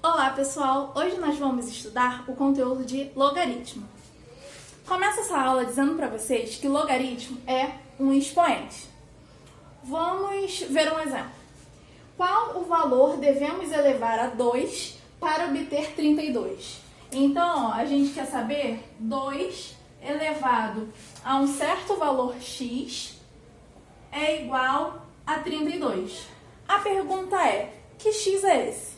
Olá pessoal, hoje nós vamos estudar o conteúdo de logaritmo. Começo essa aula dizendo para vocês que logaritmo é um expoente. Vamos ver um exemplo. Qual o valor devemos elevar a 2 para obter 32? Então, a gente quer saber 2 elevado a um certo valor x é igual a 32. A pergunta é, que x é esse?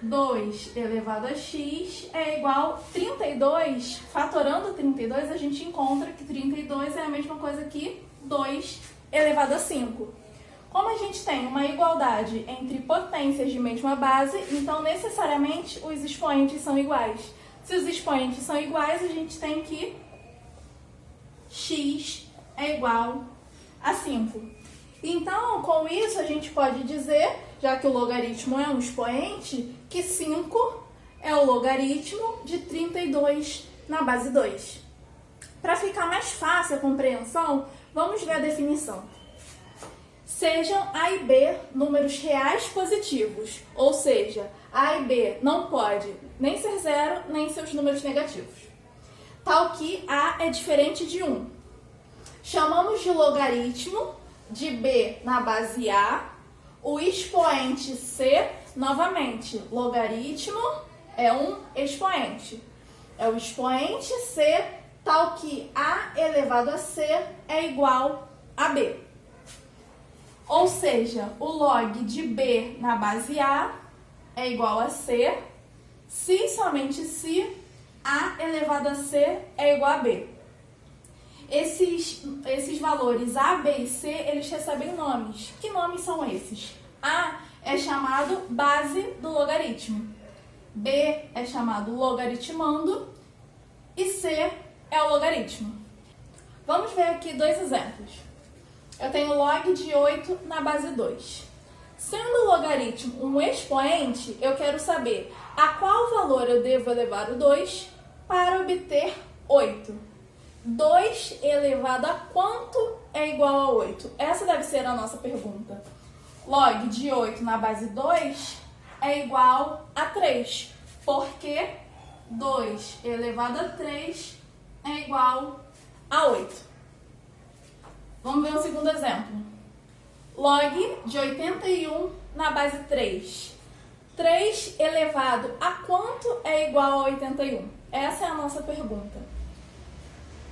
2 elevado a x é igual a 32. Fatorando 32, a gente encontra que 32 é a mesma coisa que 2 elevado a 5. Como a gente tem uma igualdade entre potências de mesma base, então necessariamente os expoentes são iguais. Se os expoentes são iguais, a gente tem que x é igual a 5. Então, com isso, a gente pode dizer, já que o logaritmo é um expoente, que 5 é o logaritmo de 32 na base 2. Para ficar mais fácil a compreensão, vamos ver a definição. Sejam A e B números reais positivos, ou seja, A e B não pode nem ser zero, nem seus números negativos. Tal que A é diferente de 1. Chamamos de logaritmo de B na base A, o expoente C, novamente, logaritmo é um expoente. É o expoente C, tal que A elevado a C é igual a B. Ou seja, o log de B na base A é igual a C, se e somente se A elevado a C é igual a B. Esses valores A, B e C, eles recebem nomes. Que nomes são esses? A é chamado base do logaritmo. B é chamado logaritmando. E C é o logaritmo. Vamos ver aqui dois exemplos. Eu tenho log de 8 na base 2. Sendo o logaritmo um expoente, eu quero saber a qual valor eu devo elevar o 2 para obter 8. 2 elevado a quanto é igual a 8? Essa deve ser a nossa pergunta. Log de 8 na base 2 é igual a 3, porque 2 elevado a 3 é igual a 8. Vamos ver um segundo exemplo. Log de 81 na base 3. 3 elevado a quanto é igual a 81? Essa é a nossa pergunta.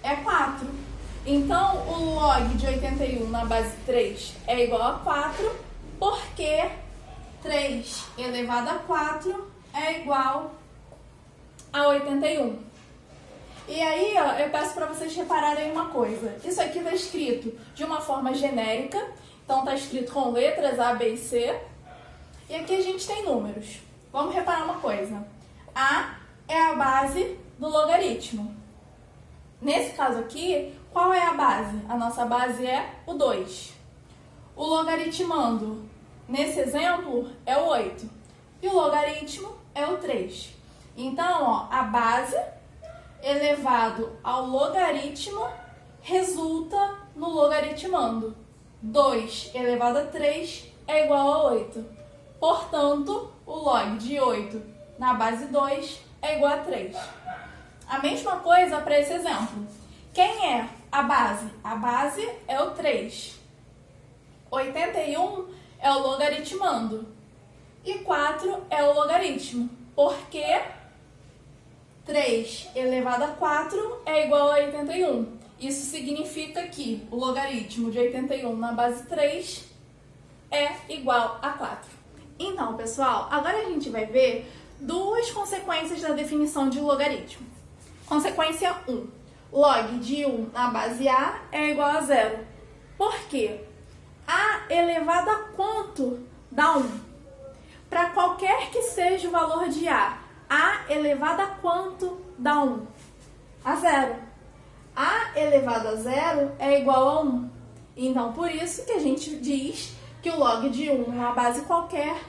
É 4. Então, o log de 81 na base 3 é igual a 4, porque 3 elevado a 4 é igual a 81. E aí, ó, eu peço para vocês repararem uma coisa. Isso aqui está escrito de uma forma genérica, então está escrito com letras A, B e C. E aqui a gente tem números. Vamos reparar uma coisa. A é a base do logaritmo. Nesse caso aqui, qual é a base? A nossa base é o 2. O logaritmando, nesse exemplo, é o 8. E o logaritmo é o 3. Então, ó, a base elevado ao logaritmo resulta no logaritmando. 2 elevado a 3 é igual a 8. Portanto, o log de 8 na base 2 é igual a 3. A mesma coisa para esse exemplo. Quem é a base? A base é o 3. 81 é o logaritmando. E 4 é o logaritmo. Porque 3 elevado a 4 é igual a 81. Isso significa que o logaritmo de 81 na base 3 é igual a 4. Então, pessoal, agora a gente vai ver duas consequências da definição de logaritmo. Consequência 1. Log de 1 na base A é igual a 0. Por quê? A elevado a quanto dá 1? Para qualquer que seja o valor de A elevado a quanto dá 1? A 0. A elevado a 0 é igual a 1. Então, por isso que a gente diz que o log de 1 numa base qualquer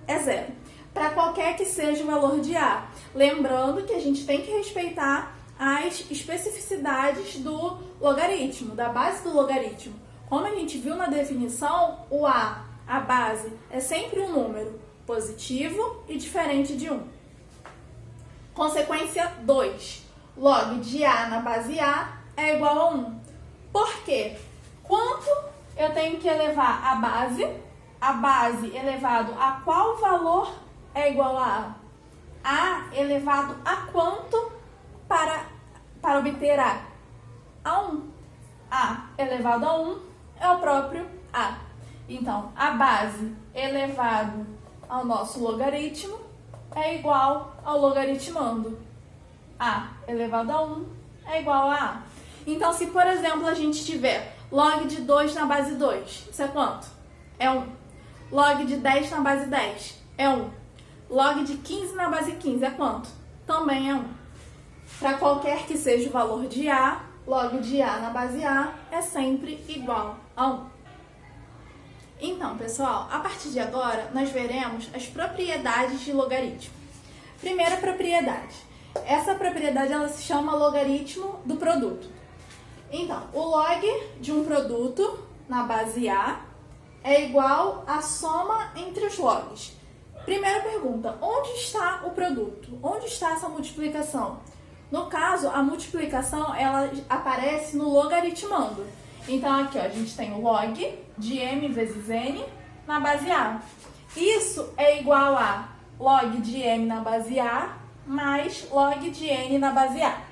é 0. Para qualquer que seja o valor de A. Lembrando que a gente tem que respeitar as especificidades do logaritmo, da base do logaritmo. Como a gente viu na definição, o A, a base, é sempre um número. positivo e diferente de 1. Consequência 2. Log de A na base A é igual a 1. Por quê? Quanto eu tenho que elevar a base? A base elevado a qual valor é igual a A? A elevado a quanto para obter A? A 1. A elevado a 1 é o próprio A. Então, a base elevado ao nosso logaritmo é igual ao logaritmando. A elevado a 1 é igual a A. Então, se por exemplo a gente tiver log de 2 na base 2, isso é quanto? É 1. Log de 10 na base 10 é 1. Log de 15 na base 15 é quanto? Também é 1. Para qualquer que seja o valor de A, log de A na base A é sempre igual a 1. Então, pessoal, a partir de agora, nós veremos as propriedades de logaritmo. Primeira propriedade. Essa propriedade ela se chama logaritmo do produto. Então, o log de um produto na base A é igual à soma entre os logs. Primeira pergunta, onde está o produto? Onde está essa multiplicação? No caso, a multiplicação ela aparece no logaritmando. Então, aqui ó, a gente tem o log de m vezes n na base A. Isso é igual a log de m na base A mais log de n na base A.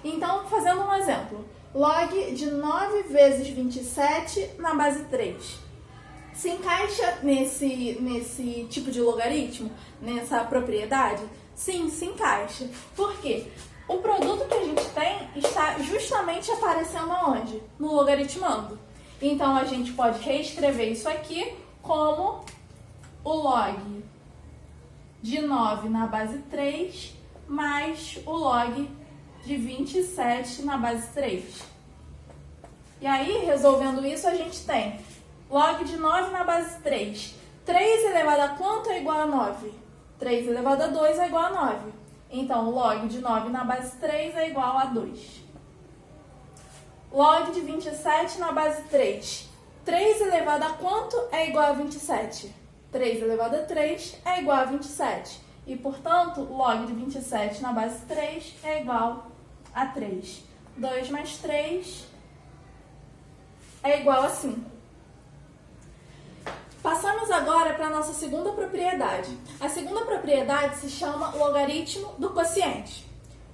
Então, fazendo um exemplo, log de 9 vezes 27 na base 3. Se encaixa nesse tipo de logaritmo, nessa propriedade? Sim, se encaixa. Por quê? O produto que a gente tem está justamente aparecendo aonde? No logaritmando. Então, a gente pode reescrever isso aqui como o log de 9 na base 3 mais o log de 27 na base 3. E aí, resolvendo isso, a gente tem log de 9 na base 3. 3 elevado a quanto é igual a 9? 3 elevado a 2 é igual a 9. Então, log de 9 na base 3 é igual a 2. Log de 27 na base 3. 3 elevado a quanto é igual a 27? 3 elevado a 3 é igual a 27. E, portanto, log de 27 na base 3 é igual a 3. 2 mais 3 é igual a 5. Passamos agora para a nossa segunda propriedade. A segunda propriedade se chama logaritmo do quociente.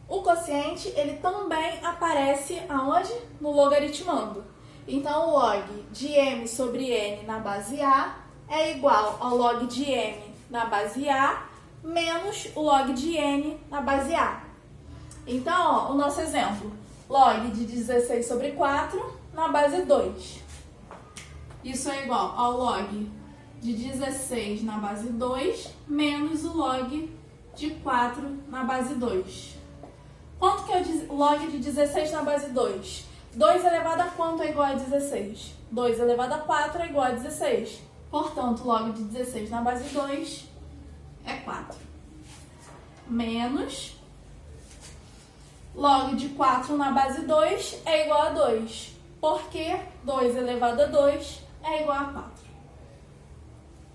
O quociente, ele também aparece aonde? No logaritmando. Então, o log de m sobre n na base A é igual ao log de m na base A menos o log de n na base A. Então, ó, o nosso exemplo, log de 16 sobre 4 na base 2. Isso é igual ao log de 16 na base 2 menos o log de 4 na base 2. Quanto que é o log de 16 na base 2? 2 elevado a quanto é igual a 16? 2 elevado a 4 é igual a 16. Portanto, log de 16 na base 2 é 4. Menos log de 4 na base 2 é igual a 2. Porque 2 elevado a 2 é igual a 4.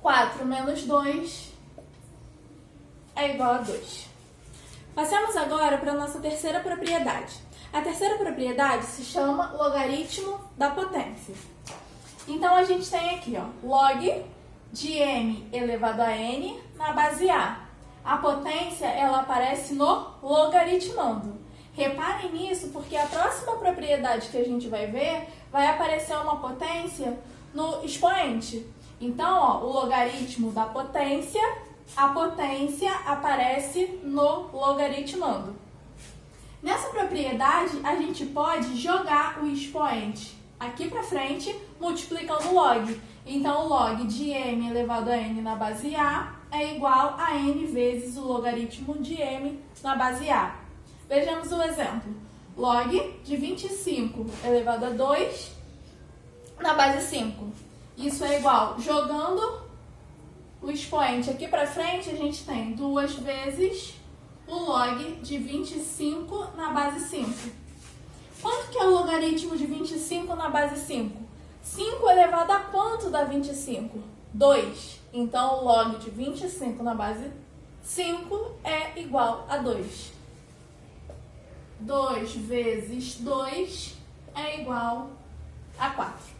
4 menos 2 é igual a 2. Passamos agora para a nossa terceira propriedade. A terceira propriedade se chama logaritmo da potência. Então, a gente tem aqui, ó, log de m elevado a n na base A. A potência, ela aparece no logaritmando. Reparem nisso, porque a próxima propriedade que a gente vai ver vai aparecer uma potência no expoente. Então, ó, o logaritmo da potência, a potência aparece no logaritmando. Nessa propriedade, a gente pode jogar o expoente aqui para frente, multiplicando o log. Então, o log de m elevado a n na base A é igual a n vezes o logaritmo de m na base A. Vejamos o exemplo. Log de 25 elevado a 2 na base 5. Isso é igual, jogando o expoente aqui para frente, a gente tem 2 vezes o log de 25 na base 5. Quanto que é o logaritmo de 25 na base 5? 5 elevado a quanto dá 25? 2. Então, o log de 25 na base 5 é igual a 2. 2 vezes 2 é igual a 4.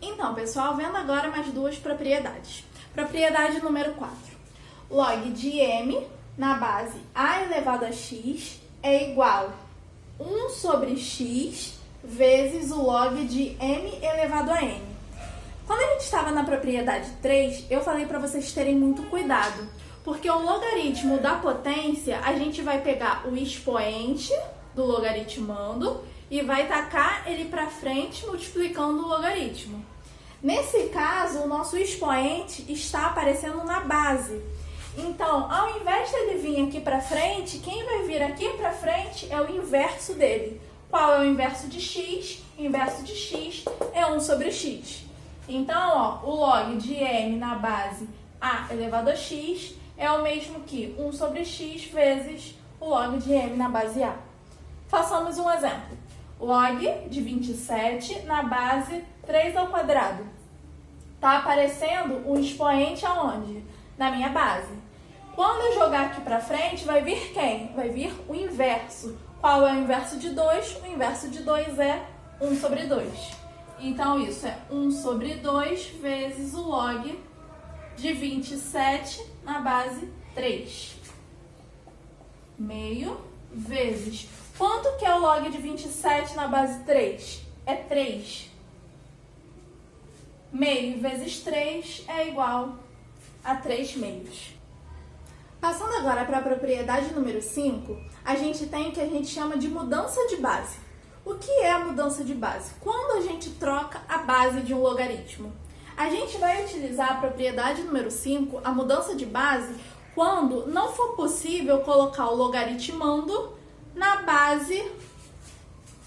Então, pessoal, vendo agora mais duas propriedades. Propriedade número 4. Log de m na base a elevado a x é igual a 1 sobre x vezes o log de m elevado a n. Quando a gente estava na propriedade 3, eu falei para vocês terem muito cuidado, porque o logaritmo da potência, a gente vai pegar o expoente do logaritmando e vai tacar ele para frente multiplicando o logaritmo. Nesse caso, o nosso expoente está aparecendo na base. Então, ao invés dele vir aqui para frente, quem vai vir aqui para frente é o inverso dele. Qual é o inverso de x? O inverso de x é 1 sobre x. Então, ó, o log de m na base a elevado a x é o mesmo que 1 sobre x vezes o log de m na base a. Façamos um exemplo. Log de 27 na base 3 ao quadrado. Está aparecendo um expoente aonde? Na minha base. Quando eu jogar aqui para frente, vai vir quem? Vai vir o inverso. Qual é o inverso de 2? O inverso de 2 é 1 sobre 2. Então, isso é 1 sobre 2 vezes o log de 27 na base 3. Meio vezes... Quanto que é o log de 27 na base 3? É 3. Meio vezes 3 é igual a 3 meios. Passando agora para a propriedade número 5, a gente tem o que a gente chama de mudança de base. O que é a mudança de base? Quando a gente troca a base de um logaritmo. A gente vai utilizar a propriedade número 5, a mudança de base, quando não for possível colocar o logaritmando na base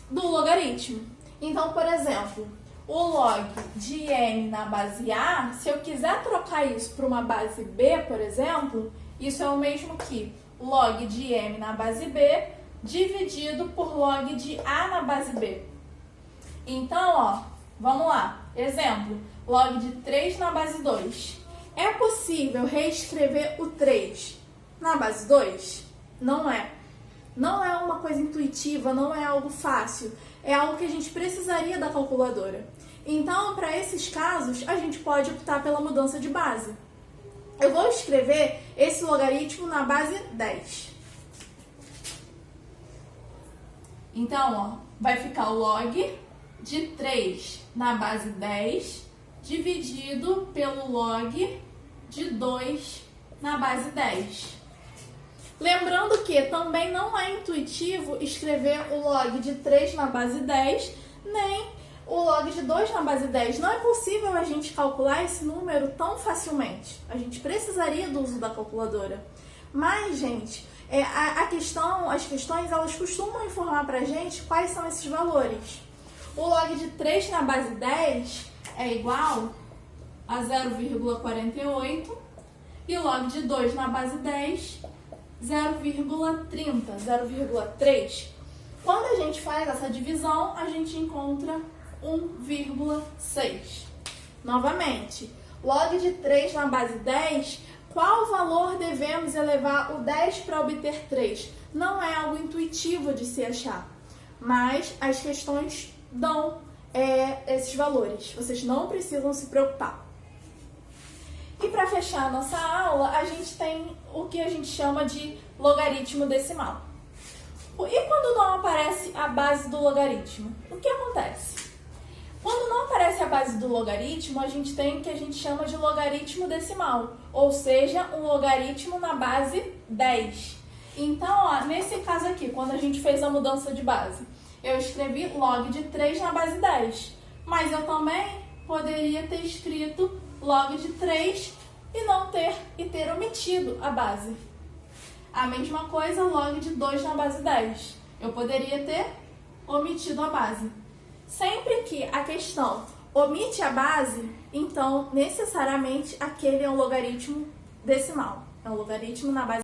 do logaritmo. Então, por exemplo, o log de n na base a, se eu quiser trocar isso para uma base b, por exemplo, isso é o mesmo que log de m na base b dividido por log de a na base b. Então, ó, vamos lá. Exemplo, log de 3 na base 2. É possível reescrever o 3 na base 2? Não é. Não é uma coisa intuitiva, não é algo fácil. É algo que a gente precisaria da calculadora. Então, para esses casos, a gente pode optar pela mudança de base. Eu vou escrever esse logaritmo na base 10. Então, ó, vai ficar o log de 3 na base 10 dividido pelo log de 2 na base 10. Lembrando que também não é intuitivo escrever o log de 3 na base 10, nem o log de 2 na base 10. Não é possível a gente calcular esse número tão facilmente. A gente precisaria do uso da calculadora. Mas, gente, as questões, elas costumam informar pra gente quais são esses valores. O log de 3 na base 10 é igual a 0,48 e o log de 2 na base 10, 0,30, 0,3. Quando a gente faz essa divisão, a gente encontra 1,6. Novamente, log de 3 na base 10, qual valor devemos elevar o 10 para obter 3? Não é algo intuitivo de se achar, mas as questões dão esses valores. Vocês não precisam se preocupar. E para fechar a nossa aula, a gente tem o que a gente chama de logaritmo decimal. E quando não aparece a base do logaritmo? O que acontece? Quando não aparece a base do logaritmo, a gente tem o que a gente chama de logaritmo decimal, ou seja, um logaritmo na base 10. Então, ó, nesse caso aqui, quando a gente fez a mudança de base, eu escrevi log de 3 na base 10, mas eu também poderia ter escrito log de 3 e ter omitido a base. A mesma coisa, log de 2 na base 10. Eu poderia ter omitido a base. Sempre que a questão omite a base, então necessariamente aquele é um logaritmo decimal. É um logaritmo na base